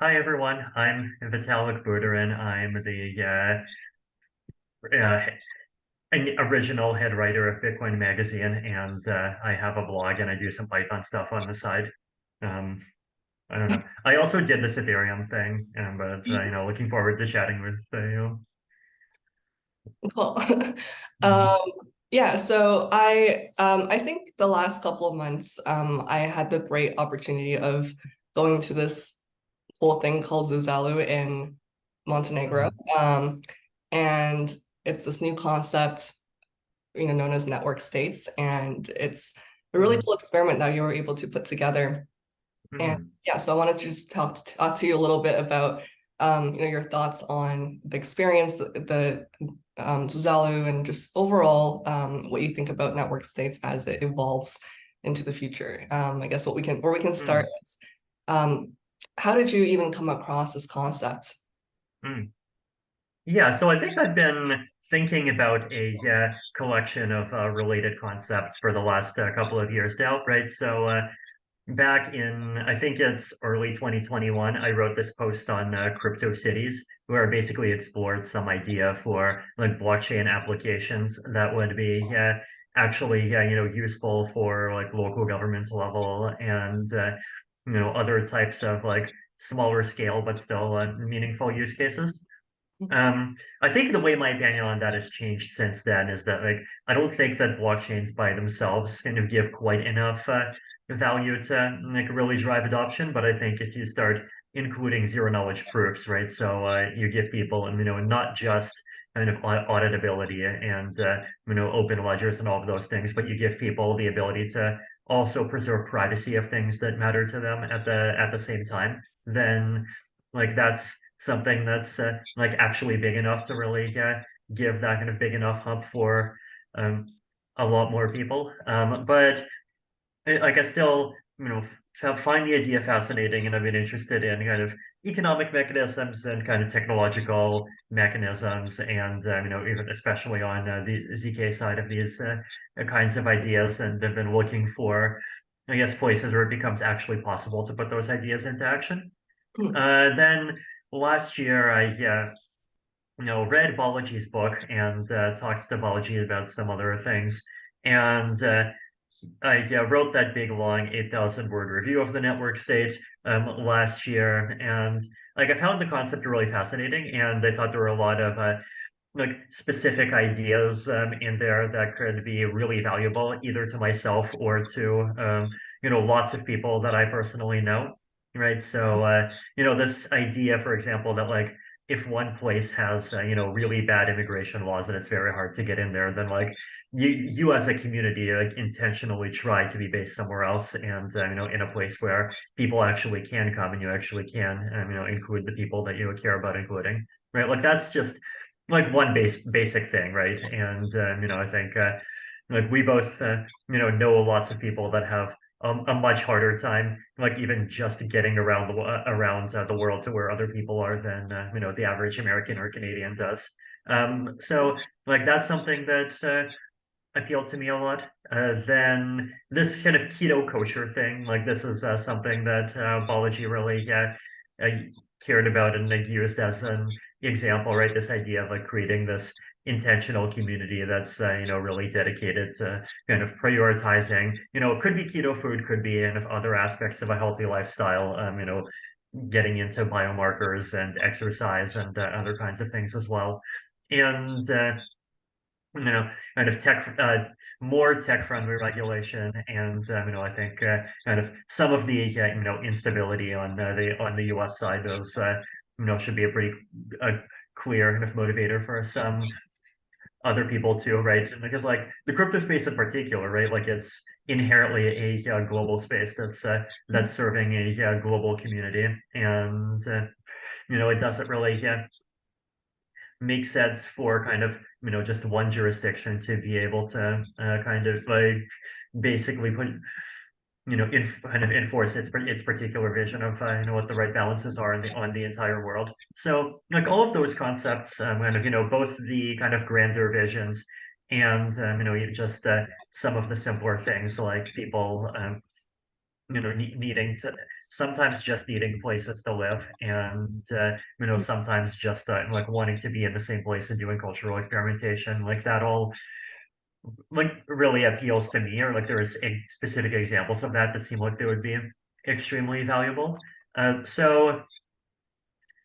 Hi everyone, I'm Vitalik Buterin. I'm the uh, original head writer of Bitcoin Magazine, and I have a blog and I do some Python stuff on the side. Um, I don't know. I also did this Ethereum thing, but looking forward to chatting with you. Cool. Mhm. Um, yeah, so I think the last couple of months I had the great opportunity of going to this whole thing called zuzelu in Montenegro. Mhm. And it's this new concept, known as network states, and it's a really Mhm. cool experiment that you were able to put together. And Mhm. yeah, so I wanted to just talk to you a little bit about your thoughts on the experience, the Zuzalu, and just overall what you think about network states as it evolves into the future. I guess where we can start Mhm. is um, how did you even come across this concept? Mhm. Yeah, so I think I've been thinking about a collection of related concepts for the last couple of years now, right? Back in, I think it's early 2021, I wrote this post on crypto cities where I basically explored some idea for like blockchain applications that would be actually useful for like local government level and other types of like smaller scale but still meaningful use cases. I think the way my opinion on that has changed since then is that like I don't think that blockchains by themselves kind of give quite enough value to like really drive adoption. But I think if you start including zero knowledge proofs, right? So you give people, not just kind of auditability and open ledgers and all of those things, but you give people the ability to also preserve privacy of things that matter to them at the same time. Then like that's something that's like actually big enough to really give that kind of big enough hub for um, a lot more people. But like I still, find the idea fascinating, and I've been interested in kind of economic mechanisms and kind of technological mechanisms, and even especially on the ZK side of these kinds of ideas, and have been looking for, I guess, places where it becomes actually possible to put those ideas into action. Then last year, I read Balaji's book and talked to Balaji about some other things, and I wrote that big long 8,000 word review of the network state last year, and like I found the concept really fascinating, and I thought there were a lot of like specific ideas in there that could be really valuable either to myself or to lots of people that I personally know, right? So this idea, for example, that like if one place has really bad immigration laws and it's very hard to get in there, then like you as a community like intentionally try to be based somewhere else and in a place where people actually can come and you actually can include the people that you care about including, right? Like that's just like one basic thing, right? And I think like we both know lots of people that have a much harder time, like even just getting around the world to where other people are than the average American or Canadian does. So like that's something that appealed to me a lot. Then this kind of keto kosher thing, like this is something that Balaji really uh, cared about and like, used as an example, right? This idea of like creating this intentional community that's really dedicated to kind of prioritizing, it could be keto food, could be kind of other aspects of a healthy lifestyle, getting into biomarkers and exercise and other kinds of things as well. And kind of more tech-friendly regulation, and I think kind of some of the instability on the U.S. side, those should be a pretty uh, clear kind of motivator for some other people too, right? Because like the crypto space in particular, right? Like it's inherently a global space that's serving a global community, and it doesn't really makes sense for kind of just one jurisdiction to be able to kind of like basically put kind of enforce its particular vision of what the right balances are on the entire world. So like all of those concepts, kind of both the kind of grander visions and just some of the simpler things like people needing to sometimes just needing places to live, and sometimes just like wanting to be in the same place and doing cultural experimentation, like that all like really appeals to me, or like there's specific examples of that that seem like they would be extremely valuable. So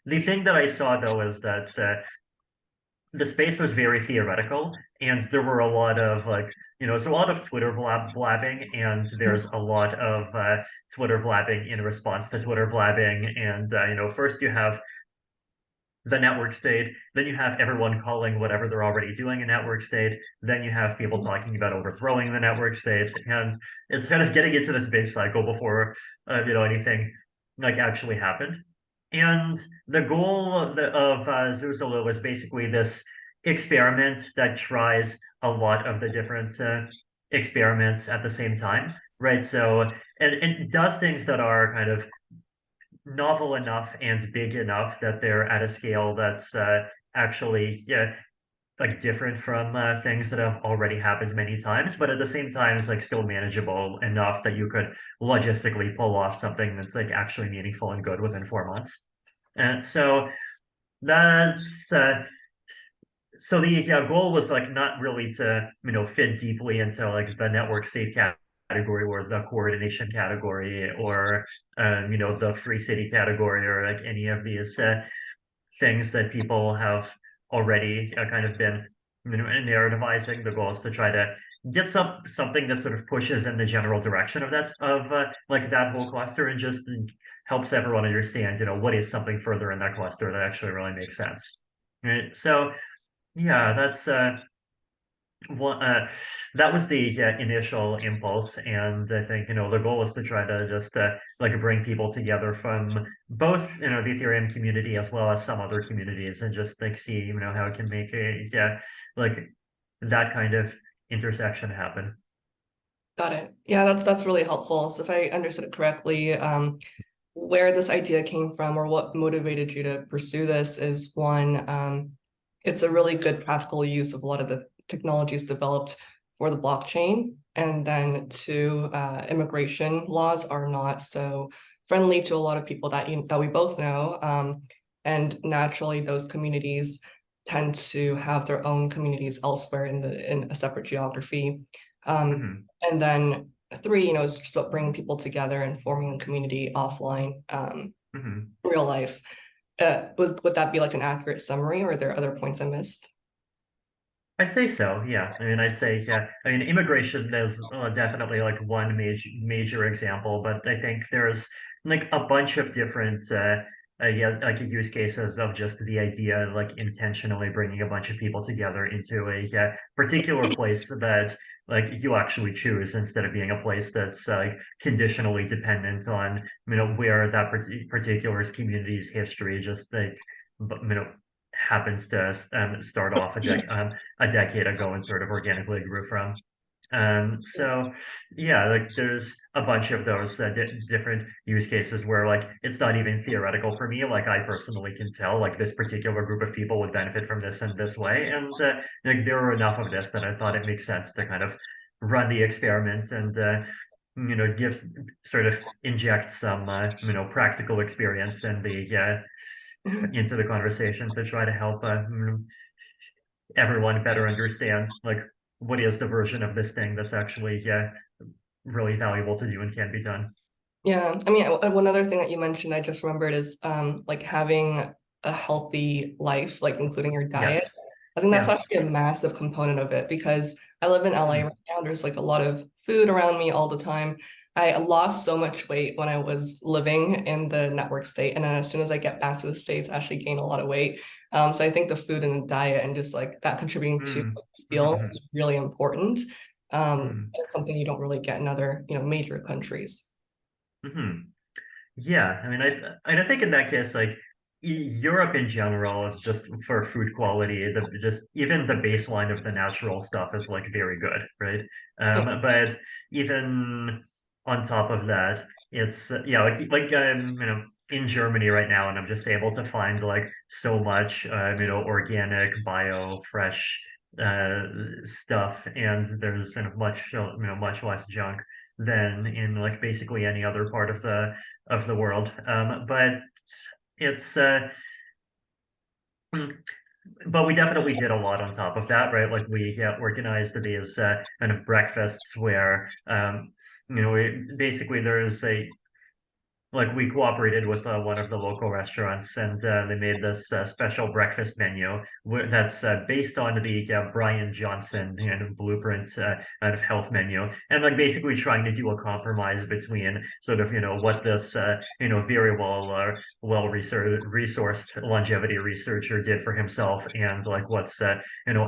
the thing that I saw though is that the space was very theoretical, and there were a lot of it's a lot of Twitter blabbing, and there's a lot of Twitter blabbing in response to Twitter blabbing, and first you have the network state, then you have everyone calling whatever they're already doing a network state, then you have people talking about overthrowing the network state, and it's kind of getting into this big cycle before anything like actually happened. And the goal of Zuzelu was basically this experiment that tries a lot of the different experiments at the same time, right? So and does things that are kind of novel enough and big enough that they're at a scale that's actually like different from things that have already happened many times, but at the same time it's like still manageable enough that you could logistically pull off something that's like actually meaningful and good within 4 months. And so that's so the goal was like not really to fit deeply into like the network state category or the coordination category or the free city category or like any of these things that people have already kind of been narrativizing. The goal is to try to get something that sort of pushes in the general direction of like that whole cluster and just helps everyone understand what is something further in that cluster that actually really makes sense. Right. So yeah, that's one. That was the initial impulse, and I think the goal is to try to just like bring people together from both the Ethereum community as well as some other communities, and just like see how it can make like that kind of intersection happen. Got it. Yeah, that's really helpful. So if I understood it correctly, where this idea came from or what motivated you to pursue this is one, it's a really good practical use of a lot of the technologies developed for the blockchain. And then two, immigration laws are not so friendly to a lot of people that we both know. And naturally, those communities tend to have their own communities elsewhere in a separate geography. Hmm. And then three, it's just about bringing people together and forming a community offline, Hmm. real life. Would that be like an accurate summary, or are there other points I missed? I'd say so, yeah. I mean, I'd say, yeah. I mean, immigration is definitely like one major example, but I think there's like a bunch of different, yeah, like use cases of just the idea of like intentionally bringing a bunch of people together into a particular place that like you actually choose instead of being a place that's conditionally dependent on where that particular community's history just like happens to start off a decade ago and sort of organically grew from. So yeah, like there's a bunch of those different use cases where like it's not even theoretical for me. Like I personally can tell like this particular group of people would benefit from this in this way, and like there were enough of this that I thought it makes sense to kind of run the experiment and give sort of inject some practical experience and the Mhm. into the conversation to try to help everyone better understand like what is the version of this thing that's actually really valuable to do and can be done. Yeah, I mean, one other thing that you mentioned, I just remembered is like having a healthy life, like including your diet. Yes. I think that's Yeah. actually a massive component of it because I live in LA right Mm. now. There's like a lot of food around me all the time. I lost so much weight when I was living in the network state, and then as soon as I get back to the States, I actually gain a lot of weight. So I think the food and the diet and just like that contributing to Mm. what you feel Mm-hmm. is really important. Mm. It's something you don't really get in other, major countries. Mm-hmm. Yeah, I mean, I think in that case, like Europe in general is just for food quality, the just even the baseline of the natural stuff is like very good, right? Yeah. But even on top of that, it's yeah, like in Germany right now, and I'm just able to find like so much organic, bio, fresh stuff, and there's much much less junk. than in like basically any other part of the world. But it's mm, but we definitely did a lot on top of that, right? Like we organized these kind of breakfasts where basically there's a like we cooperated with one of the local restaurants, and they made this special breakfast menu that's based on the Brian Johnson kind of blueprint kind of health menu, and like basically trying to do a compromise between sort of what this very well resourced longevity researcher did for himself, and like what's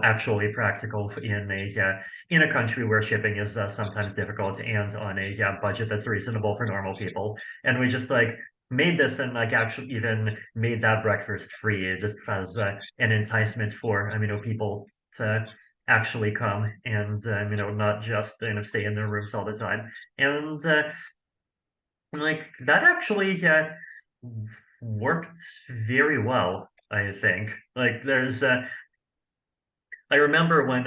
actually practical in a country where shipping is sometimes difficult, and on a budget that's reasonable for normal people. And we just like made this and like actually even made that breakfast free just as an enticement for people to actually come and not just stay in their rooms all the time. And like that actually worked very well, I think. Like there's I remember when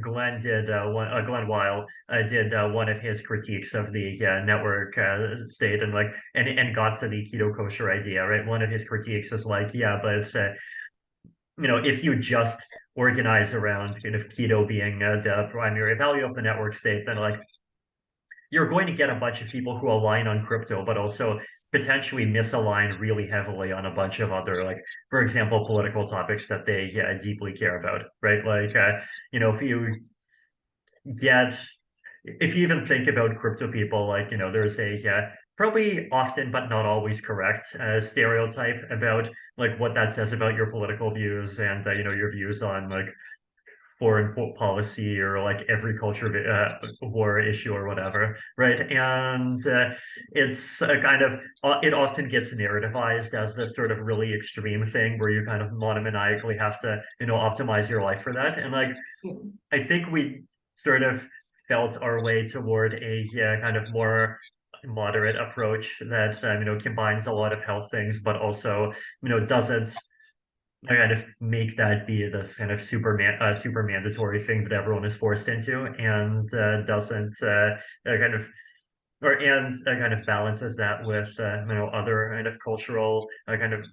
Glenn Weil did one of his critiques of the network state, and like and got to the keto kosher idea, right? One of his critiques is like, yeah, but if you just organize around kind of keto being the primary value of the network state, then like you're going to get a bunch of people who align on crypto, but also potentially misalign really heavily on a bunch of other, like, for example, political topics that they deeply care about, right? Like, if you get, if you even think about crypto people, like, there's a probably often but not always correct stereotype about like what that says about your political views and your views on like foreign policy or like every culture war issue or whatever, right? And it's a kind of it often gets narrativized as this sort of really extreme thing where you kind of monomaniacally have to optimize your life for that. And like I think we sort of felt our way toward a kind of more moderate approach that combines a lot of health things, but also doesn't kind of make that be this kind of super mandatory thing that everyone is forced into, and doesn't kind of kind of balances that with other kind of cultural kind of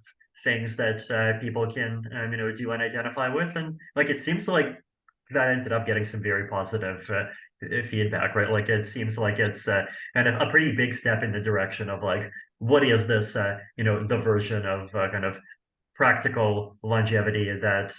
things that people can do and identify with. And like it seems like that ended up getting some very positive feedback, right? Like it seems like it's kind of a pretty big step in the direction of like what is this the version of kind of practical longevity that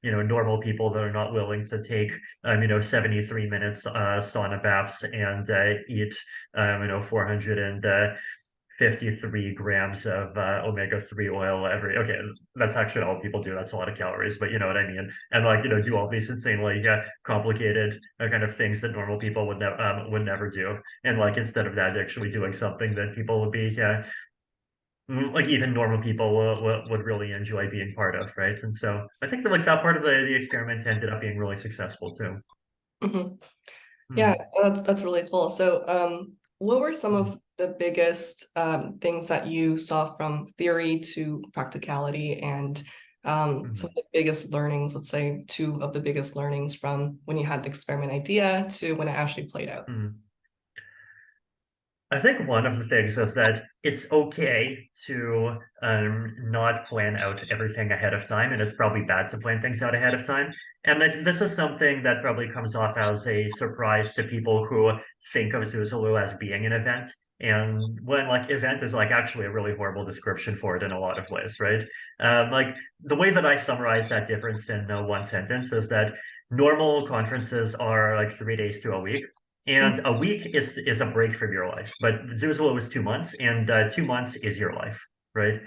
normal people that are not willing to take 73 minutes sauna baths and eat 453 grams of omega-3 oil every. Okay, that's actually all people do. That's a lot of calories, but you know what I mean. And like do all these insanely complicated kind of things that normal people would never do. And like instead of that, actually doing something that people would be like even normal people would really enjoy being part of, right? And so I think that like that part of the experiment ended up being really successful too. Mhm. Yeah, Hmm. that's really cool. So, what were some Hmm. of the biggest things that you saw from theory to practicality, and some Hmm. of the biggest learnings, let's say two of the biggest learnings from when you had the experiment idea to when it actually played out? Hmm. I think one of the things is that it's okay to not plan out everything ahead of time, and it's probably bad to plan things out ahead of time. And this is something that probably comes off as a surprise to people who think of zuzelu as being an event. And when like event is like actually a really horrible description for it in a lot of ways, right? Like the way that I summarize that difference in one sentence is that normal conferences are like 3 days to a week. And a week is a break from your life, but Zuzalo is 2 months, and 2 months is your life, right?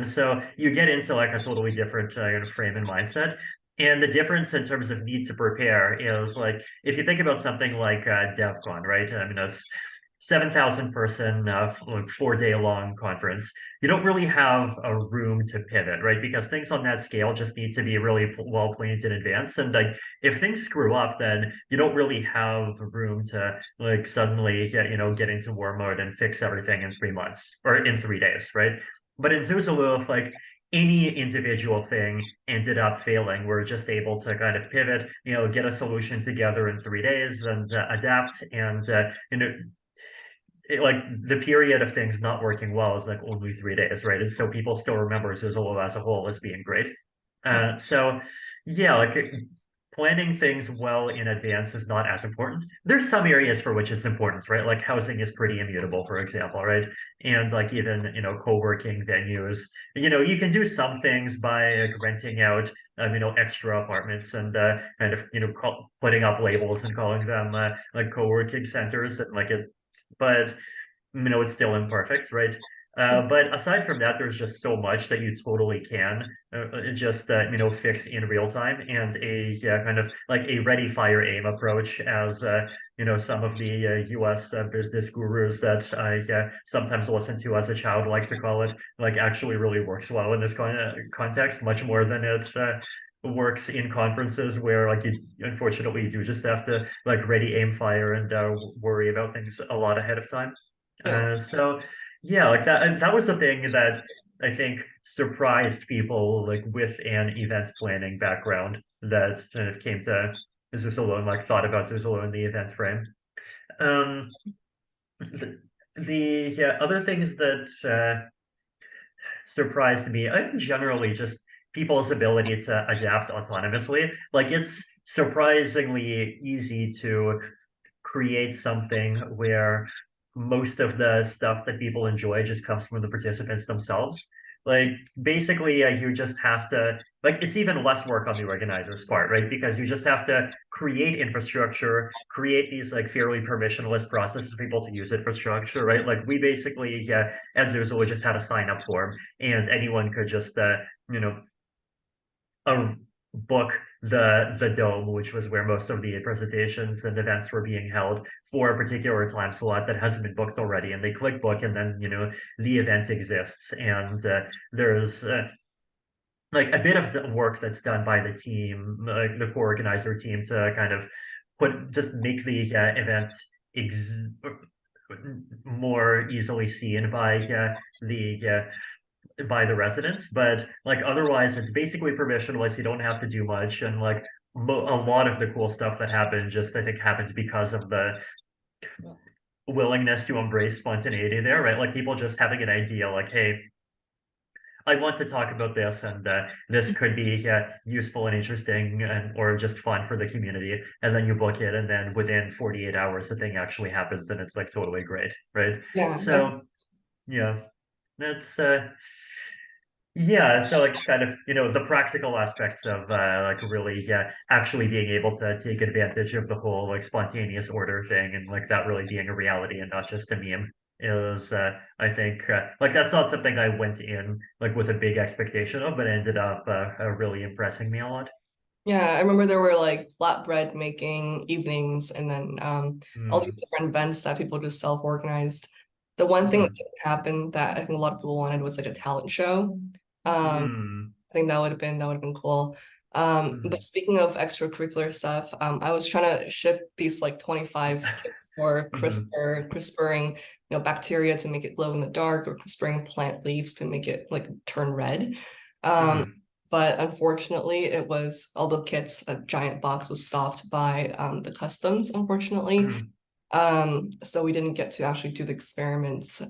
So you get into like a totally different kind of frame and mindset. And the difference in terms of need to prepare is like if you think about something like DevCon, right? I mean, a 7,000 person, like 4 day long conference, you don't really have a room to pivot, right? Because things on that scale just need to be really well planned in advance. And like if things screw up, then you don't really have room to like suddenly get into war mode and fix everything in 3 months or in 3 days, right? But in Zuzalo, if like any individual thing ended up failing, we're just able to kind of pivot, get a solution together in 3 days and adapt and like the period of things not working well is like only 3 days, right? And so people still remember zuzelu as a whole as being great. Yeah. So yeah, like planning things well in advance is not as important. There's some areas for which it's important, right? Like housing is pretty immutable, for example, right? And like even, co-working venues, you can do some things by like renting out, extra apartments and kind of, putting up labels and calling them like co-working centers and like it, but it's still imperfect, right? But aside from that, there's just so much that you totally can just fix in real time, and a kind of like a ready, fire, aim approach, as some of the U.S. Business gurus that I sometimes listen to as a child like to call it, like actually really works well in this context, much more than it works in conferences where like you unfortunately do just have to like ready, aim, fire, and worry about things a lot ahead of time. Yeah. So yeah, like that, and that was the thing that I think surprised people like with an event planning background that kind of came to Zuzalo and like thought about Zuzalo in the event frame. Um, the yeah, other things that surprised me, generally just people's ability to adapt autonomously. Like it's surprisingly easy to create something where most of the stuff that people enjoy just comes from the participants themselves. Like basically, you just have to like it's even less work on the organizer's part, right? Because you just have to create infrastructure, create these like fairly permissionless processes for people to use infrastructure, right? Like we basically, at Zuzula just had a sign up form, and anyone could just, you know, book the dome, which was where most of the presentations and events were being held for a particular time slot that hasn't been booked already, and they click book, and then the event exists, and there's like a bit of the work that's done by the team, like the co-organizer team, to kind of just make the event ex more easily seen by the residents, but like otherwise, it's basically permissionless. You don't have to do much, and like a lot of the cool stuff that happened just I think happened because of the willingness to embrace spontaneity there, right? Like people just having an idea, like, hey, I want to talk about this, and this could be useful and interesting, and or just fun for the community. And then you book it, and then within 48 hours, the thing actually happens, and it's like totally great, right? Yeah. So yeah, that's yeah, so like kind of, the practical aspects of like really actually being able to take advantage of the whole like spontaneous order thing, and like that really being a reality and not just a meme is I think like that's not something I went in like with a big expectation of, but ended up really impressing me a lot. Yeah, I remember there were like flatbread making evenings and then all these Mm, different events that people just self-organized. The one thing that mm, didn't happen that I think a lot of people wanted was like a talent show. mm, I think that would have been cool. But mm, speaking of extracurricular stuff, I was trying to ship these like 25 kits for mm, CRISPRing, bacteria to make it glow in the dark, or CRISPRing plant leaves to make it like turn red. Um, mm, but unfortunately, all the kits, a giant box was stopped by the customs, unfortunately. mm, So we didn't get to actually do the experiments.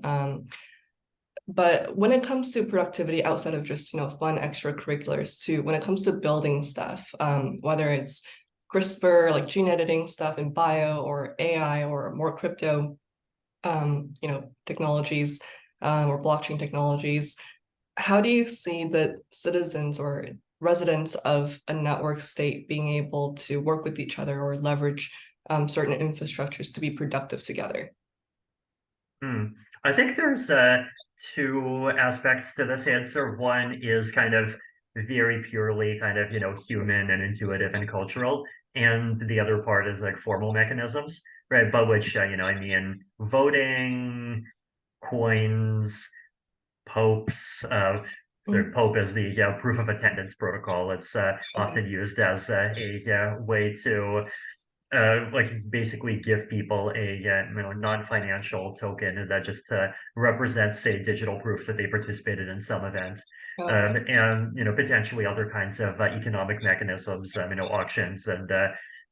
But when it comes to productivity outside of just, fun extracurriculars too, when it comes to building stuff, whether it's CRISPR, like gene editing stuff in bio, or AI, or more crypto, technologies, or blockchain technologies, how do you see the citizens or residents of a network state being able to work with each other or leverage certain infrastructures to be productive together? mm. I think there's two aspects to this answer. One is kind of very purely kind of, human and intuitive and cultural. And the other part is like formal mechanisms, right? By which, I mean voting, coins, popes. The Mm. Pope is the proof of attendance protocol. It's often used as a way to like basically give people a non-financial token that just represents, say, digital proof that they participated in some event, Okay. and potentially other kinds of economic mechanisms, auctions and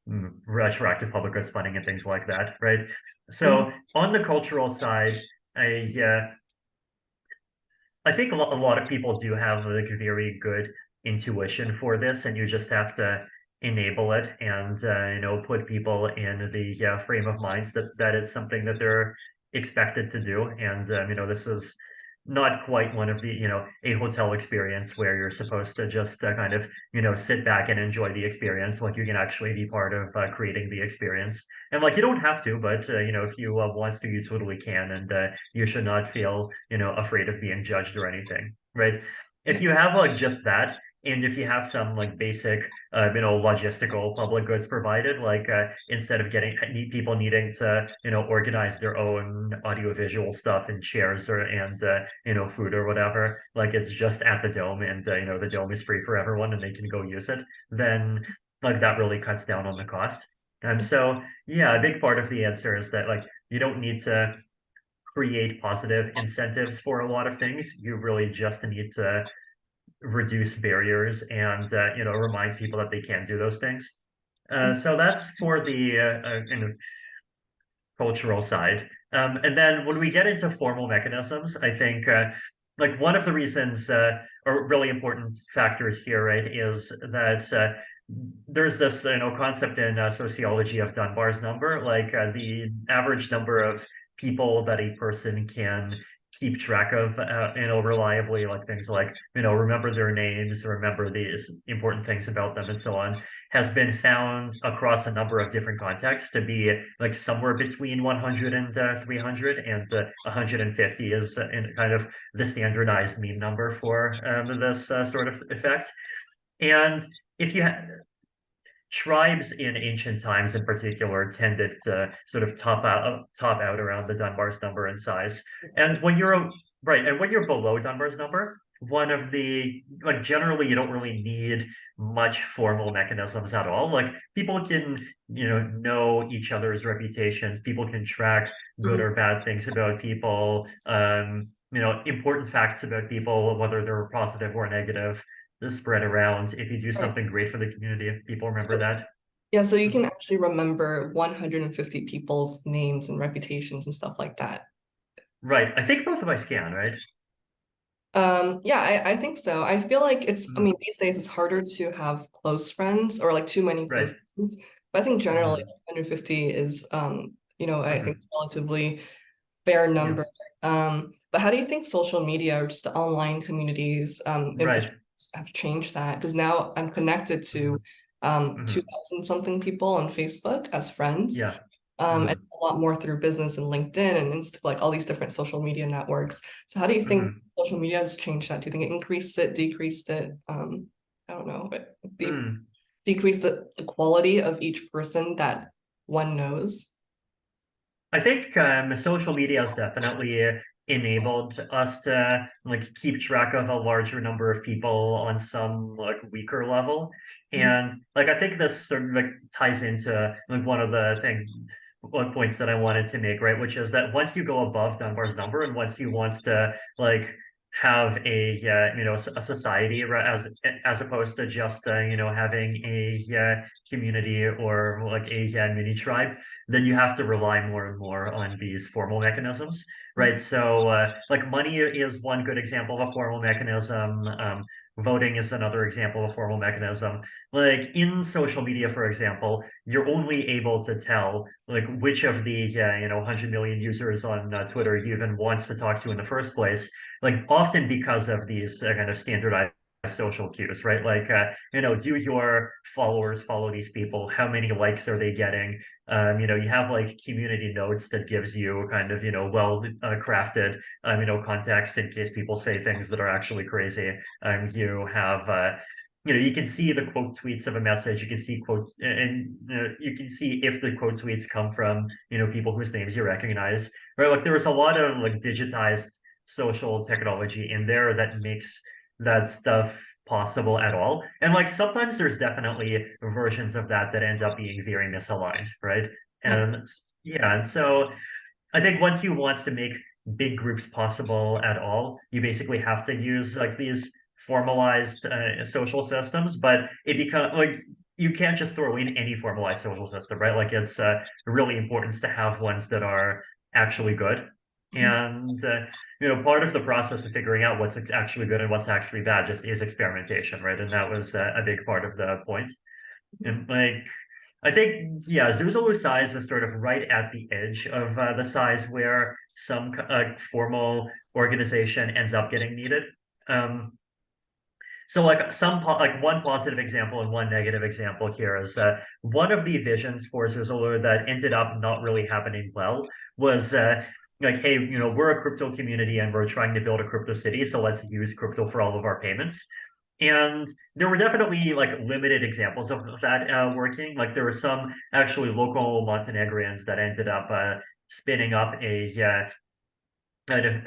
retroactive public goods funding and things like that, right? Mhm. So on the cultural side, I I think a lot of people do have like a very good intuition for this, and you just have to enable it and put people in the frame of minds that it's something that they're expected to do. And this is not quite one of the a hotel experience where you're supposed to just kind of sit back and enjoy the experience. Like you can actually be part of creating the experience, and like you don't have to, but if you want to, you totally can, and you should not feel afraid of being judged or anything, right? If Yeah. you have like just that, and if you have some like basic logistical public goods provided, like instead of getting people needing to organize their own audiovisual stuff in chairs or and food or whatever, like it's just at the dome, and the dome is free for everyone and they can go use it, then like that really cuts down on the cost. And so yeah, a big part of the answer is that like you don't need to create positive incentives for a lot of things. You really just need to reduce barriers and remind people that they can do those things. So that's for the kind of cultural side. And then when we get into formal mechanisms, I think like one of the reasons or really important factors here, right, is that there's this concept in sociology of Dunbar's number, like the average number of people that a person can keep track of, reliably, like things like remember their names, remember these important things about them, and so on, has been found across a number of different contexts to be like somewhere between 100 and 300, and 150 is in kind of the standardized mean number for this sort of effect. And if you tribes in ancient times in particular tended to sort of top out around the Dunbar's number in size. And when you're right, and when you're below Dunbar's number, one of the like generally you don't really need much formal mechanisms at all. Like people can, know each other's reputations, people can track good Mhm. or bad things about people, important facts about people, whether they're positive or negative, is spread around. If you do Sorry. something great for the community, if people remember that. Yeah, so you Mhm. can actually remember 150 people's names and reputations and stuff like that. Right. I think both of us can, right? Yeah, I think so. I feel like I Mm. mean, these days it's harder to have close friends or like too many Right. close friends. But I think generally Hmm. 150 is, I think Hmm. relatively fair Yeah. number. But how do you think social media or just the online communities, infrastructures Right. have changed that? Because now I'm connected to Hmm. Hmm. 2000 something people on Facebook as friends. Yeah. And Hmm. a lot more through business and LinkedIn and like all these different social media networks. So how do you think Hmm. social media has changed that? Do you think it increased it, decreased it? I don't know, but Mm. decreased the quality of each person that one knows? I think social media has definitely enabled us to like keep track of a larger number of people on some like weaker level. Mhm. And like I think this sort of like ties into like one of the things one points that I wanted to make, right? Which is that once you go above Dunbar's number and once you wants to like have a a society as opposed to just having a community or like a mini tribe, then you have to rely more and more on these formal mechanisms, right? So, like money is one good example of a formal mechanism. Voting is another example of a formal mechanism. Like in social media, for example, you're only able to tell like which of the 100 million users on Twitter you even wants to talk to in the first place. Like often because of these kind of standardized social cues, right? Like do your followers follow these people? How many likes are they getting? You have like community notes that gives you kind of, well crafted, context in case people say things that are actually crazy. You have, you can see the quote tweets of a message. You can see quotes, and you can see if the quote tweets come from, people whose names you recognize, right? Like there was a lot of like digitized social technology in there that makes that stuff possible at all. And like sometimes there's definitely versions of that that end up being very misaligned, right? Yeah. And yeah, and so I think once you want to make big groups possible at all, you basically have to use like these formalized social systems, but it becomes like you can't just throw in any formalized social system, right? Like it's really important to have ones that are actually good. Mhm. And part of the process of figuring out what's actually good and what's actually bad just is experimentation, right? And that was a big part of the point. And like, I think, yeah, zuzelu size is sort of right at the edge of the size where some formal organization ends up getting needed. Um, so like one positive example and one negative example here is one of the visions for Zuzelu that ended up not really happening well was like, hey, we're a crypto community and we're trying to build a crypto city, so let's use crypto for all of our payments. And there were definitely like limited examples of that working. Like there were some actually local Montenegrins that ended up spinning up a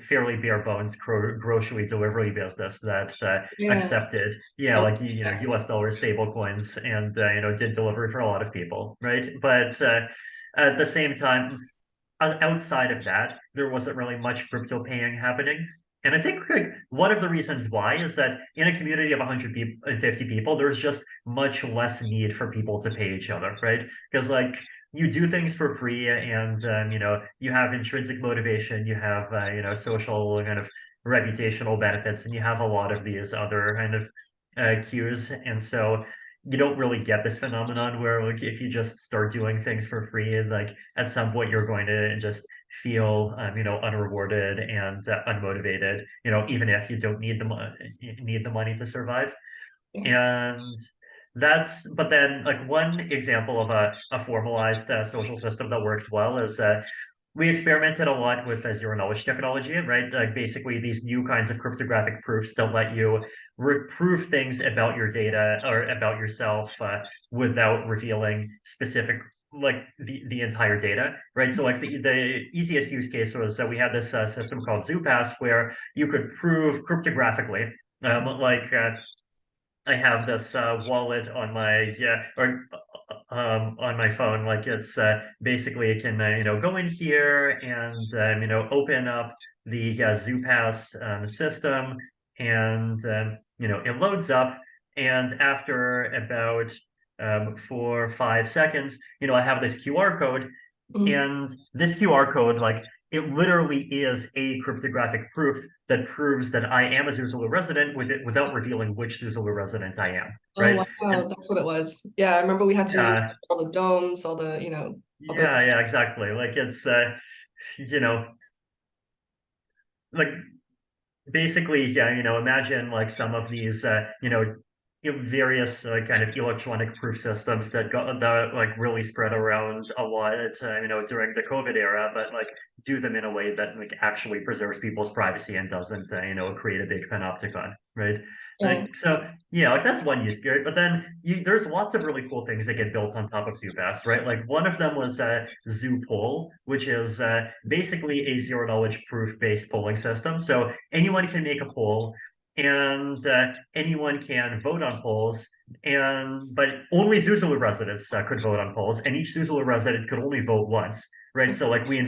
fairly bare bones grocery delivery business that Yeah. accepted, yeah, Oh, like US dollar stable coins and did delivery for a lot of people, right? But at the same time, outside of that, there wasn't really much crypto paying happening. And I think like, one of the reasons why is that in a community of 150 people, there's just much less need for people to pay each other, right? Because like you do things for free and you have intrinsic motivation, you have social kind of reputational benefits, and you have a lot of these other kind of cues. And so you don't really get this phenomenon where like if you just start doing things for free, like at some point you're going to just feel unrewarded and unmotivated, even if you don't need the money to survive. yeah. And that's but then like one example of a formalized social system that worked well is we experimented a lot with zero knowledge technology, right? Like basically these new kinds of cryptographic proofs that let you prove things about your data or about yourself without revealing specific like the entire data, right? So like the easiest use case was that we had this system called ZooPass where you could prove cryptographically I have this wallet on my on my phone. Like it's basically it can go in here and open up the ZooPass system, and it loads up. And after about 4 or 5 seconds, I have this QR code, Mhm. and this QR code, like it literally is a cryptographic proof that proves that I am a zuzelu resident with it without revealing which zuzelu resident I am, Oh, right? wow, And that's what it was. Yeah, I remember we had to yeah, all the domes, all the, all the yeah, exactly. Like it's you know, like basically, yeah, imagine like some of these, various kind of electronic proof systems that like really spread around a lot, during the COVID era, but like do them in a way that like actually preserves people's privacy and doesn't, create a big panopticon, right? yeah. Like so, yeah, like that's one use case. But then there's lots of really cool things that get built on top of ZooPass, right? Like one of them was ZooPoll, which is basically a zero knowledge proof based polling system. So anyone can make a poll and anyone can vote on polls, and but only Zuzelu residents could vote on polls, and each Zuzelu resident could only vote once, right? So like we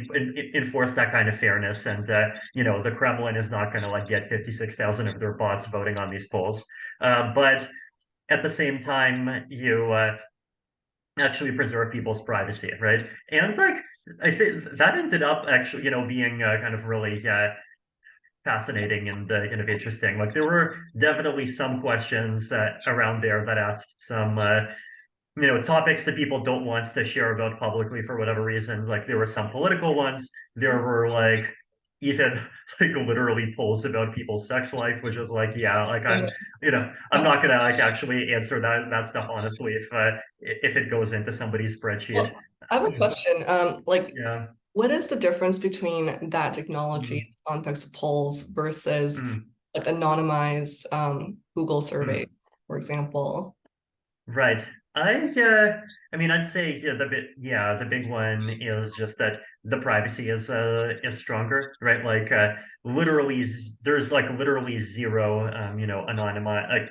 enforce that kind of fairness, and the Kremlin is not going to like get 56,000 of their bots voting on these polls, but at the same time you actually preserve people's privacy, right? And like I think that ended up actually being kind of really fascinating and kind of interesting. Like there were definitely some questions around there that asked some topics that people don't want to share about publicly for whatever reason. Like there were some political ones. There were like even like literally polls about people's sex life, which is like, yeah, like I'm Yeah. not gonna like actually answer that stuff honestly if it goes into somebody's spreadsheet. Well, I have a question. Like, Yeah. what is the difference between that technology in Mm, the context of polls versus mm, like anonymized Google surveys, mm. for example? Right. I mean, I'd say the big one is just that the privacy is stronger, right? Like literally there's like literally zero anonymous like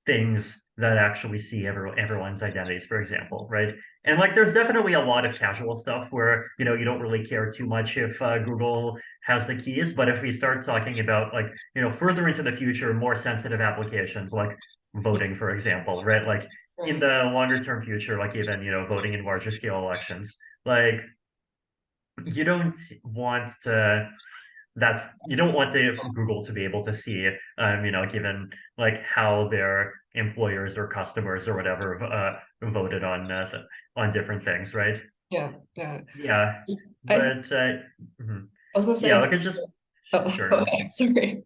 things that actually see everyone's identities, for example, right? And like there's definitely a lot of casual stuff where you don't really care too much if Google has the keys, but if we start talking about like further into the future, more sensitive applications like voting, for example, right? Like in Right. the longer term future, like even, voting in larger scale elections, like you don't want to you don't want Google to be able to see, given like how their employers or customers or whatever voted on different things, right? Yeah, yeah. Yeah, I but mhm. I was gonna say, Yeah, I like think, it just oh, sure go go. ahead. Sorry.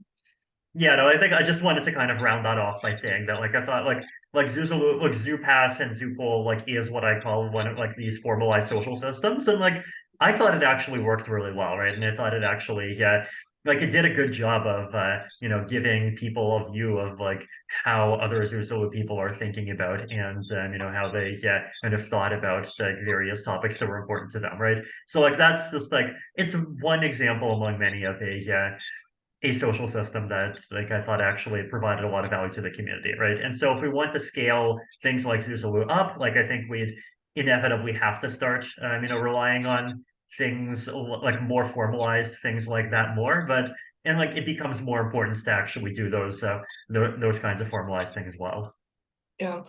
Yeah, no, I think I just wanted to kind of round that off by saying that, like, I thought, like zuzelu, like ZooPass and Zoopol, like, is what I call one of like these formalized social systems, and like, I thought it actually worked really well, right? And I thought it actually, yeah, like, it did a good job of, giving people a view of like how other Zuzelu people are thinking about, and how they, yeah, kind of thought about like various topics that were important to them, right? So like, that's just like it's one example among many of a social system that like I thought actually provided a lot of value to the community, right? And so if we want to scale things like Zuzelu up, like I think we'd inevitably have to start, relying on things like more formalized things like that more. But and like it becomes more important to actually do those kinds of formalized things well. Yeah.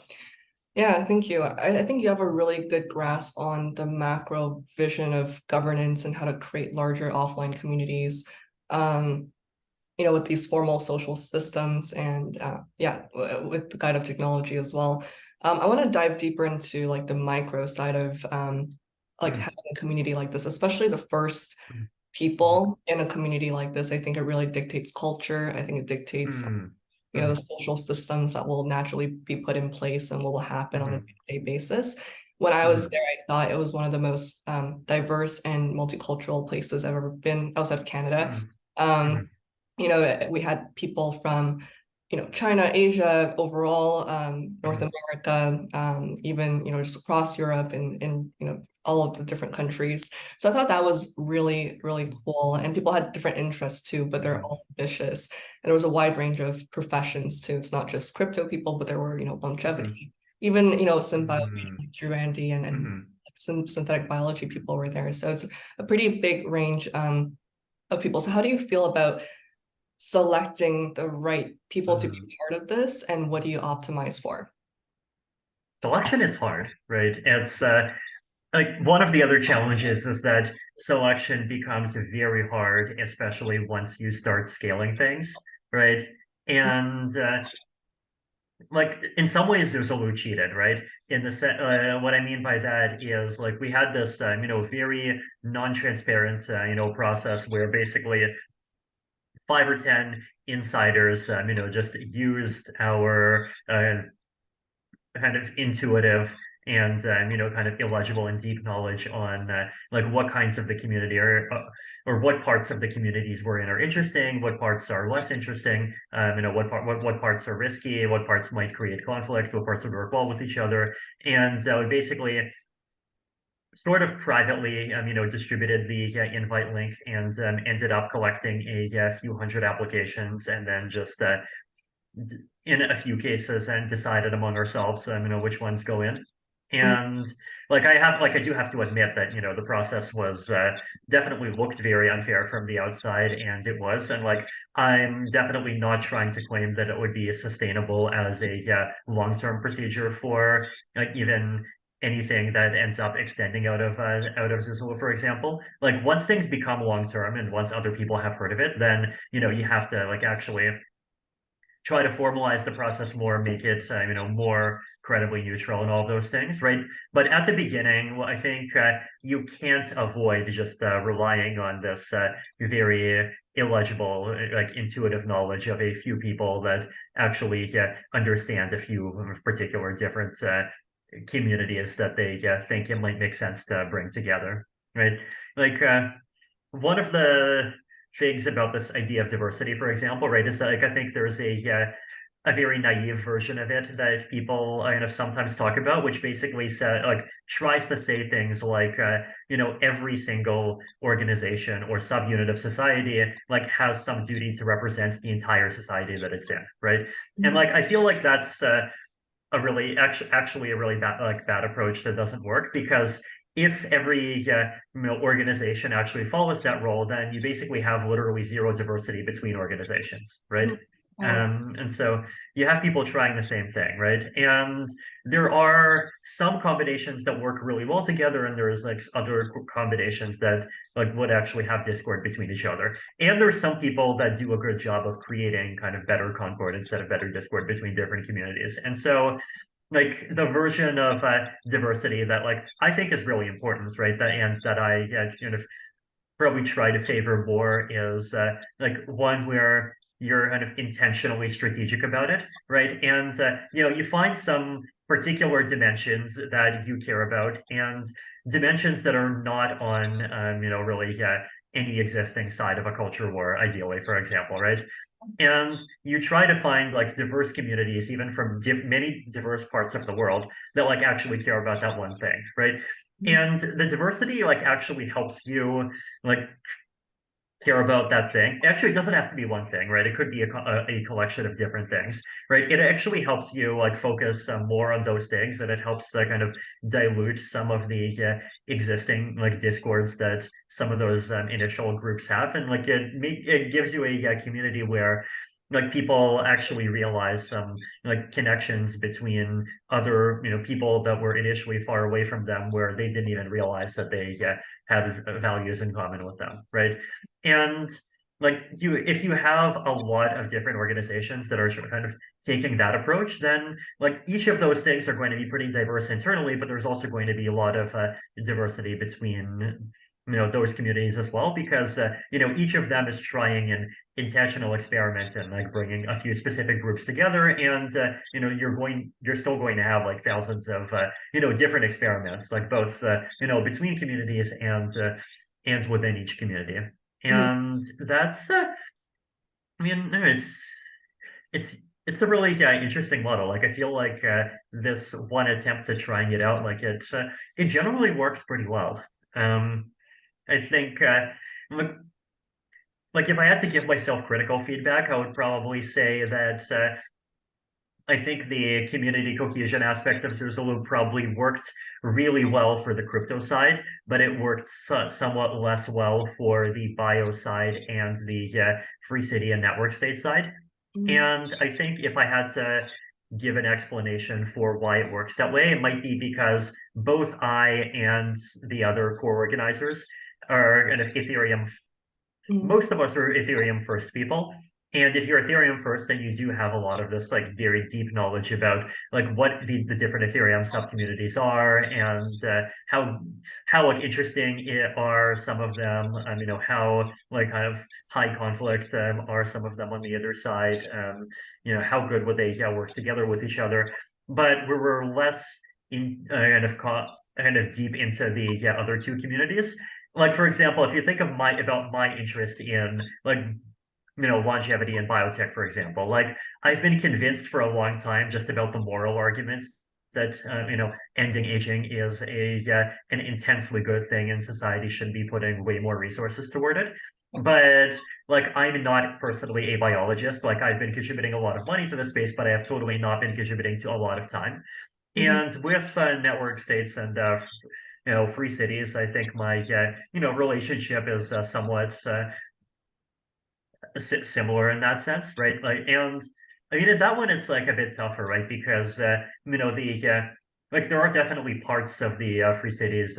Yeah, thank you. I think you have a really good grasp on the macro vision of governance and how to create larger offline communities. Um, with these formal social systems and yeah, with the guide of technology as well. I want to dive deeper into like the micro side of like Mm, having a community like this, especially the first mm, mm, people in a community like this. I think it really dictates culture. I think it dictates mm, the mm, social systems that will naturally be put in place and what will happen on a mm, day-to-day basis. When I was mm, there, I thought it was one of the most diverse and multicultural places I've ever been outside of Canada. mm, Um, mm, we had people from, China, Asia, overall, North mm, America, even, just across Europe and all of the different countries. So I thought that was really, really cool. And people had different interests too, but they're mm, all ambitious. And there was a wide range of professions too. It's not just crypto people, but there were, mm, longevity, even, symbiote, mm, like Drew Andy and mm, synthetic biology people were there. So it's a pretty big range of people. So how do you feel about selecting the right people to be mm. part of this, and what do you optimize for? Selection is hard, right? It's like one of the other challenges is that selection becomes very hard, especially once you start scaling things, right? And like in some ways, there's a little cheated, right? What I mean by that is like we had this, very non-transparent, process where basically 5 or 10 insiders, just used our kind of intuitive and kind of illegible and deep knowledge on like what kinds of the community are or what parts of the communities we're in are interesting, what parts are less interesting, what parts are risky, what parts might create conflict, what parts would work well with each other, and we basically sort of privately distributed the invite link and ended up collecting a few hundred applications and then just in a few cases and decided among ourselves, which ones go in. Mhm. And I do have to admit that, the process was definitely looked very unfair from the outside, and it was. And like, I'm definitely not trying to claim that it would be sustainable as a long-term procedure for even anything that ends up extending out of Zuzula, for example. Like once things become long-term and once other people have heard of it, then you have to like actually try to formalize the process more, make it more credibly neutral and all those things, right? But at the beginning, well, I think you can't avoid just relying on this very illegible, like intuitive knowledge of a few people that actually understand a few particular different communities that they think it might make sense to bring together, right? Like one of the things about this idea of diversity, for example, right, is that like I think there's a very naive version of it that people sometimes talk about, which basically tries to say things like every single organization or subunit of society like has some duty to represent the entire society that it's in, right? And Mhm. like I feel like that's actually a really bad approach that doesn't work because if every organization actually follows that role, then you basically have literally zero diversity between organizations, right? Right. And so you have people trying the same thing, right? And there are some combinations that work really well together, and there's like other combinations that like would actually have discord between each other. And there's some people that do a good job of creating kind of better concord instead of better discord between different communities. And so like the version of diversity that like I think is really important, right? That and that I kind of probably try to favor more is like one where you're kind of intentionally strategic about it, right? And you find some particular dimensions that you care about, and dimensions that are not on, really any existing side of a culture war, ideally, for example, right? And you try to find like diverse communities, even from many diverse parts of the world, that like actually care about that one thing, right? And the diversity like actually helps you like care about that thing. Actually, it doesn't have to be one thing, right? It could be a collection of different things, right? It actually helps you like focus more on those things, and it helps kind of dilute some of the existing like discords that some of those initial groups have, and like it gives you a community where like people actually realize some like connections between other people that were initially far away from them, where they didn't even realize that they had values in common with them, right? And like if you have a lot of different organizations that are kind of taking that approach, then like each of those things are going to be pretty diverse internally, but there's also going to be a lot of diversity between those communities as well, because each of them is trying an intentional experiment and like bringing a few specific groups together, and you're still going to have like thousands of different experiments, like both between communities and within each community. Mhm. And that's I mean no, it's it's a really interesting model. Like I feel like this one attempt to trying it out, like it generally works pretty well. I think look, like if I had to give myself critical feedback, I would probably say that I think the community cohesion aspect of zuzelu probably worked really well for the crypto side, but it worked somewhat less well for the bio side and the free city and network state side. Mhm. And I think if I had to give an explanation for why it works that way, it might be because both I and the other core organizers are kind of Ethereum. Mhm. Most of us are Ethereum first people. And if you're Ethereum first, then you do have a lot of this like very deep knowledge about like what the different Ethereum sub communities are, and how like interesting are some of them. How like kind of high conflict are some of them on the other side. How good would they work together with each other? But we were less in kind of deep into the other two communities. Like for example, if you think of my interest in like longevity in biotech, for example, like I've been convinced for a long time just about the moral arguments that ending aging is a an intensely good thing, and society should be putting way more resources toward it. But like I'm not personally a biologist. Like I've been contributing a lot of money to the space, but I have totally not been contributing to a lot of time. Mhm. And with network states and free cities, I think my relationship is somewhat similar in that sense, right? Like, and I mean, in that one, it's like a bit tougher, right? Because the like there are definitely parts of the free cities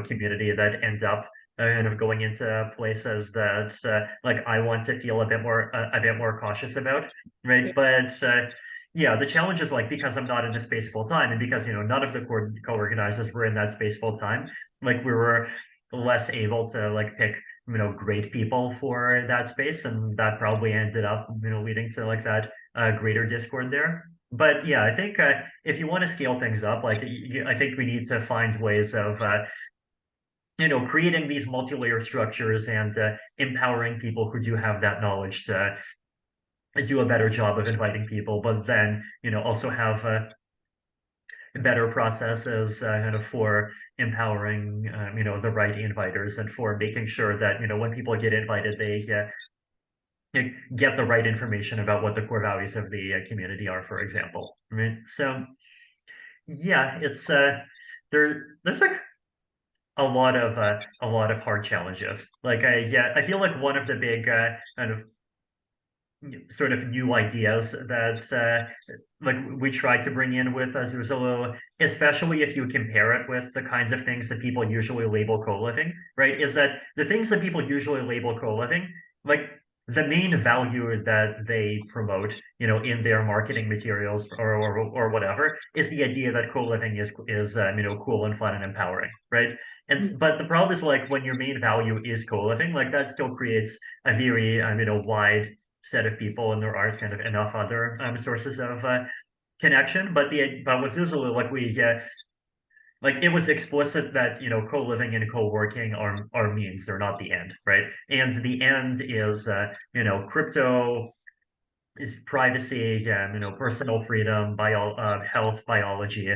community that end up kind of going into places that like I want to feel a bit more cautious about, right? Yeah. But yeah, the challenge is like because I'm not in the space full time, and because none of the co-organizers were in that space full time, like we were less able to like pick great people for that space, and that probably ended up leading to like that greater discord there. But yeah, I think if you want to scale things up, like I think we need to find ways of creating these multi-layer structures and empowering people who do have that knowledge to do a better job of inviting people, but then also have better processes kind of for empowering the right inviters, and for making sure that when people get invited, they get the right information about what the core values of the community are, for example. Right. So yeah, it's there's like a lot of hard challenges. Like I feel like one of the big kind of sort of new ideas that like we tried to bring in with zuzelu, especially if you compare it with the kinds of things that people usually label co-living, right? Is that the things that people usually label co-living, like the main value that they promote, in their marketing materials or whatever, is the idea that co-living is cool and fun and empowering, right? And but the problem is like when your main value is co-living, like that still creates a very wide set of people, and there aren't kind of enough other sources of connection. But with Zuzelu, like like it was explicit that co-living and co-working are means, they're not the end, right? And the end is crypto, is privacy, personal freedom, health, biology,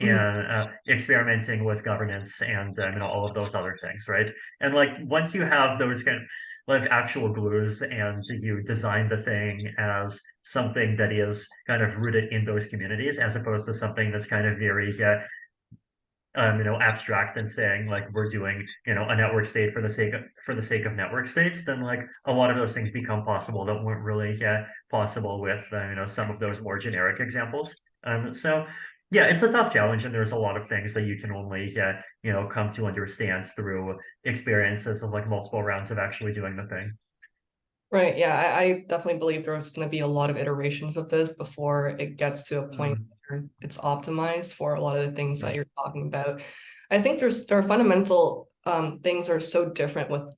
Mhm. and experimenting with governance, and all of those other things, right? And like once you have those kind of like actual glues, and you design the thing as something that is kind of rooted in those communities, as opposed to something that's kind of very abstract and saying like we're doing, a network state for the sake of network states, then like a lot of those things become possible that weren't really possible with some of those more generic examples. So yeah, it's a tough challenge, and there's a lot of things that you can only come to understand through experiences of like multiple rounds of actually doing the thing. Right. Yeah, I definitely believe there's going to be a lot of iterations of this before it gets to a point Mm, where it's optimized for a lot of the things that mm, you're talking about. I think there are fundamental things are so different with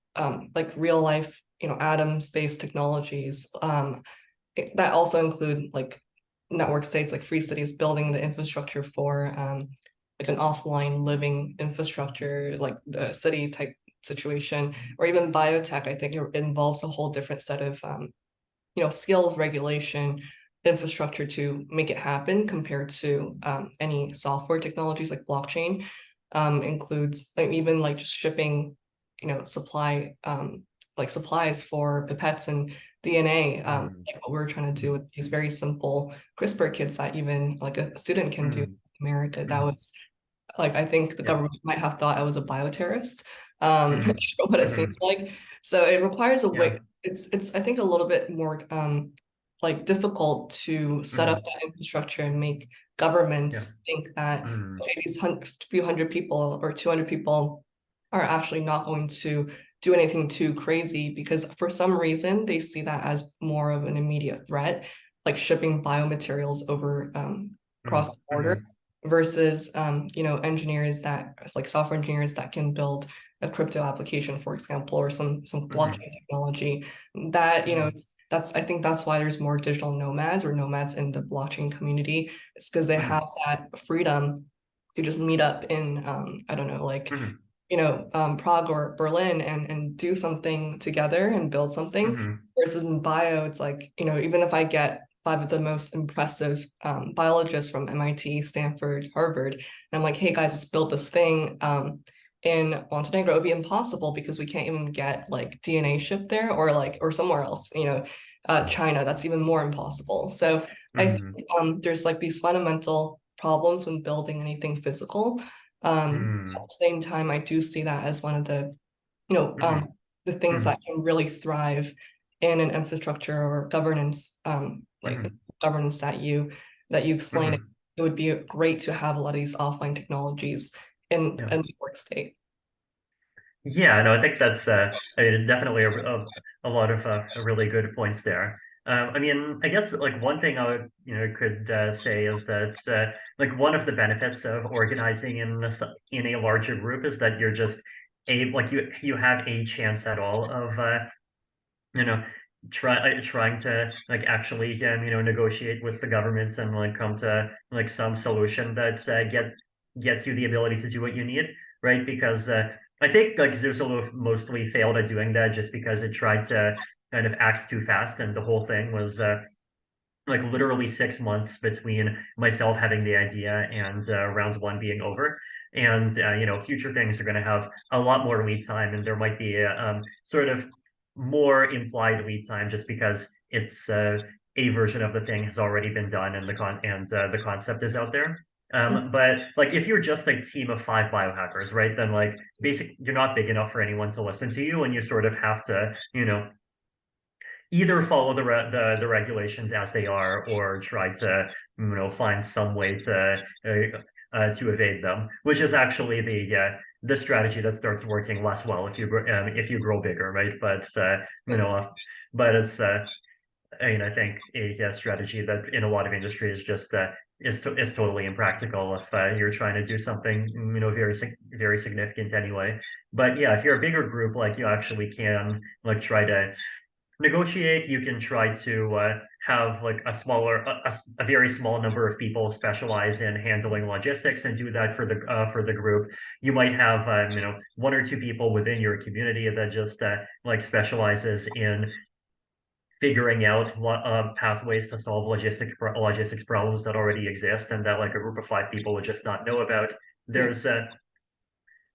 like real life, atoms-based technologies. That also include like network states, like free cities, building the infrastructure for like an offline living infrastructure, like the city type situation, or even biotech. I think it involves a whole different set of skills, regulation, infrastructure to make it happen compared to any software technologies like blockchain. Includes like, even like just shipping, like supplies for pipettes and DNA, mm, like what we're trying to do mm, with these very simple CRISPR kits that even like a student can do in mm, America. That mm, was like, I think the yeah. government might have thought I was a bioterrorist, Mm, from what it seems mm, like. So it requires a yeah. way. It's I think a little bit more like difficult to set up Mm, that infrastructure and make yeah. governments think that Mm, okay, these few hundred people or 200 people are actually not going to do anything too crazy, because for some reason they see that as more of an immediate threat, like shipping biomaterials over across mm, the border mm, versus engineers that like software engineers that can build a crypto application, for example, or some mm, blockchain technology that mm, that's I think that's why there's more digital nomads or nomads in the blockchain community. It's because they have mm, that freedom to just meet up in I don't know, like mm, Prague or Berlin and do something together and build something. mm, Versus in bio, it's like, even if I get five of the most impressive biologists from MIT, Stanford, Harvard, and I'm like, hey guys, let's build this thing. In Montenegro, it would be impossible because we can't even get like DNA shipped there or like or somewhere else, China, that's even more impossible. So I think mm, there's like these fundamental problems when building anything physical. At mm, the same time, I do see that as one of you know, um, mm, the things mm, that can really thrive in an infrastructure or governance, like mm, governance that you explain. mm, It would be great to have a lot of these offline technologies in yeah. a network state. Yeah, no, I think that's I mean, definitely a lot of really good points there. I mean, I guess like one thing I would could say is that like one of the benefits of organizing in a larger group is that you're just like you have a chance at all of you know trying to like actually negotiate with the governments and like come to like some solution that gets you the ability to do what you need, right? Because I think like Zuzelu mostly failed at doing that just because it tried to kind of act too fast, and the whole thing was like literally 6 months between myself having the idea and round one being over. And future things are going to have a lot more lead time, and there might be sort of more implied lead time just because it's a version of the thing has already been done, and the concept is out there. But like if you're just a team of five biohackers, right, then like you're not big enough for anyone to listen to you, and you sort of have to either follow the regulations as they are, or try to find some way to evade them, which is actually the strategy that starts working less well if you grow bigger, right? But it's I mean, I think a strategy that in a lot of industries just is totally impractical if you're trying to do something very significant anyway. But yeah, if you're a bigger group, like you actually can like try to negotiate. You can try to have like a very small number of people specialize in handling logistics and do that for the group. You might have one or two people within your community that just like specializes in figuring out pathways to solve logistics problems that already exist and that like a group of five people would just not know about.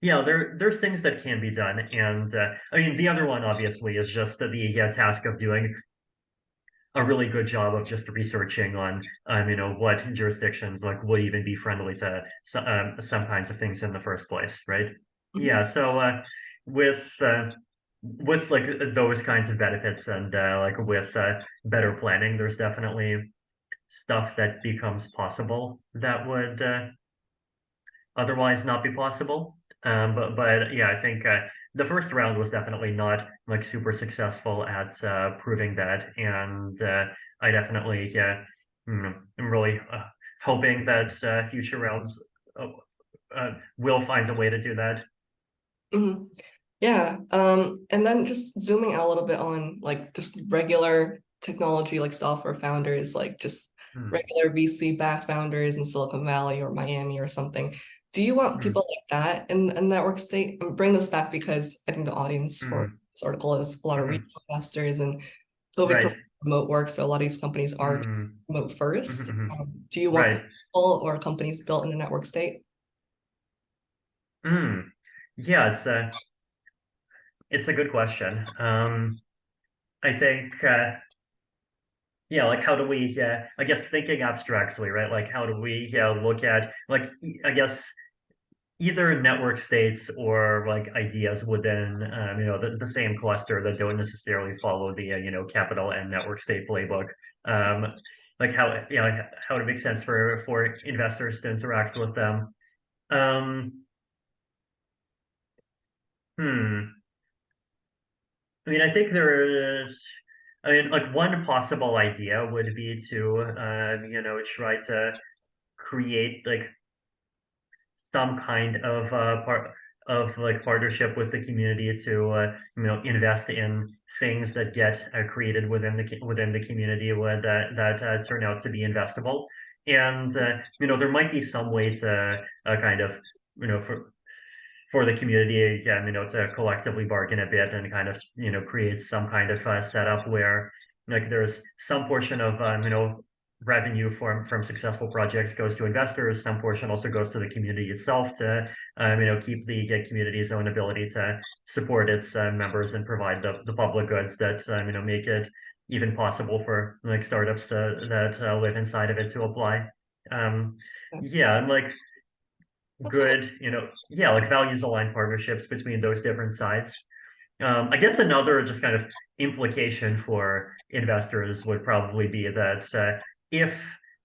Yeah. There's there's things that can be done, and I mean the other one obviously is just the task of doing a really good job of just researching on what jurisdictions like would even be friendly to some kinds of things in the first place, right? Mhm. Yeah, so with with like those kinds of benefits and like with better planning, there's definitely stuff that becomes possible that would otherwise not be possible. But yeah, I think the first round was definitely not like super successful at proving that, and I definitely am really hoping that future rounds uh, will find a way to do that. Mhm. Yeah. And then just zooming out a little bit on like just regular technology, like software founders, like just Hmm, regular VC backed founders in Silicon Valley or Miami or something. Do you want hmm, people like that in a network state? Bring this back because I think the audience for hmm, this article is a lot of hmm. retail investors and COVID Right. remote work. So a lot of these companies are Hmm, remote hmm, first. hmm. Do you want the Right. people or companies built in a network state? Hmm. Yeah, it's a good question. I think yeah, like how do we I guess thinking abstractly, right? Like how do we look at like I guess either network states or like ideas within the same cluster that don't necessarily follow the capital and network state playbook. Um, like how like how to make sense for investors to interact with them. Um, hmm. I mean, I think there is. I mean, like one possible idea would be to try to create like some kind of part of like partnership with the community to invest in things that get created within the community that turn out to be investable, and there might be some way to kind of for the community to collectively bargain a bit and kind of create some kind of setup where like there's some portion of revenue from successful projects goes to investors, some portion also goes to the community itself to keep the community's own ability to support its members and provide the public goods that make it even possible for like startups that live inside of it to apply. um yeah, and like That's cool. good, yeah, like values aligned partnerships between those different sides. I guess another just kind of implication for investors would probably be that if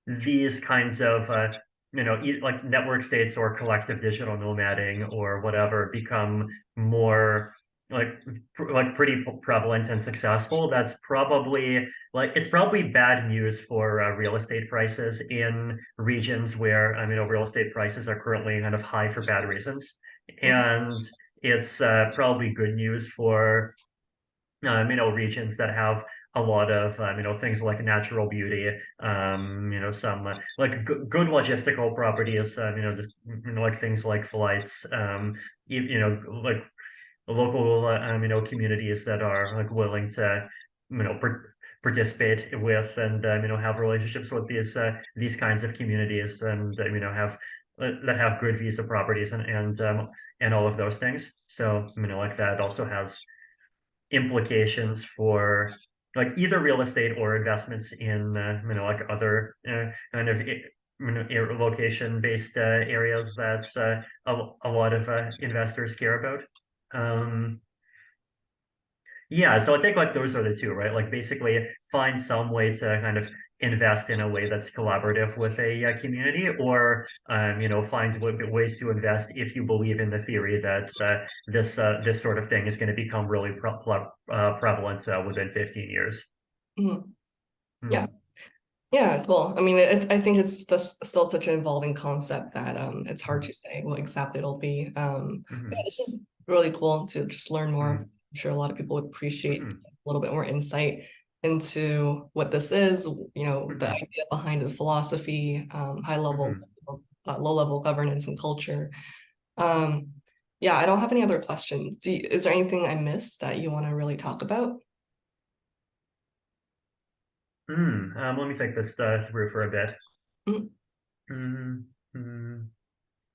these kinds of like network states or collective digital nomading or whatever become more like like pretty prevalent and successful, that's probably like it's probably bad news for real estate prices in regions where real estate prices are currently kind of high for bad reasons, Mhm. and it's probably good news for regions that have a lot of things like natural beauty, some like good logistical properties, just like things like flights, like local communities that are like willing to participate with and have relationships with these kinds of communities and have that have good visa properties and all of those things. So like that also has implications for like either real estate or investments in like other kind of location based areas that a lot of investors care about. Um, Yeah, so I think like those are the two, right? Like basically find some way to kind of invest in a way that's collaborative with a community, or find ways to invest if you believe in the theory that this sort of thing is going to become really prevalent within 15 years. Mhm. Yeah. Hmm. Yeah, cool. I mean, I think it's just still such an evolving concept that it's hard to say what exactly it'll be. Yeah, Hmm. this is really cool to just learn more. Hmm. I'm sure a lot of people would appreciate Hmm. a little bit more insight into what this is, the Hmm. idea behind the philosophy, high level, Hmm. low level governance and culture. Um, yeah, I don't have any other questions. Is there anything I missed that you want to really talk about? Let me think this through for a bit. Mm, Hmm. Hmm.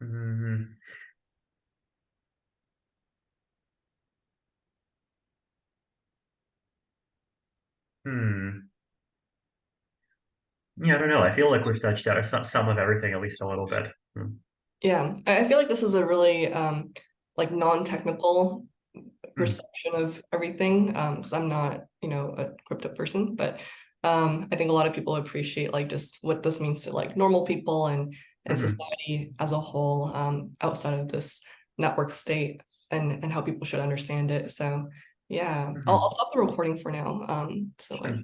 Hmm. Hmm. Yeah, I don't know. I feel like we've touched out some of everything at least a little bit. Hmm. yeah, I feel like this is a really like non-technical Hmm. perception of everything because I'm not, a crypto person, but I think a lot of people appreciate like just what this means to like normal people and Hmm. society as a whole outside of this network state and how people should understand it. So yeah, I'll Hmm. stop the recording for now. So I Sure.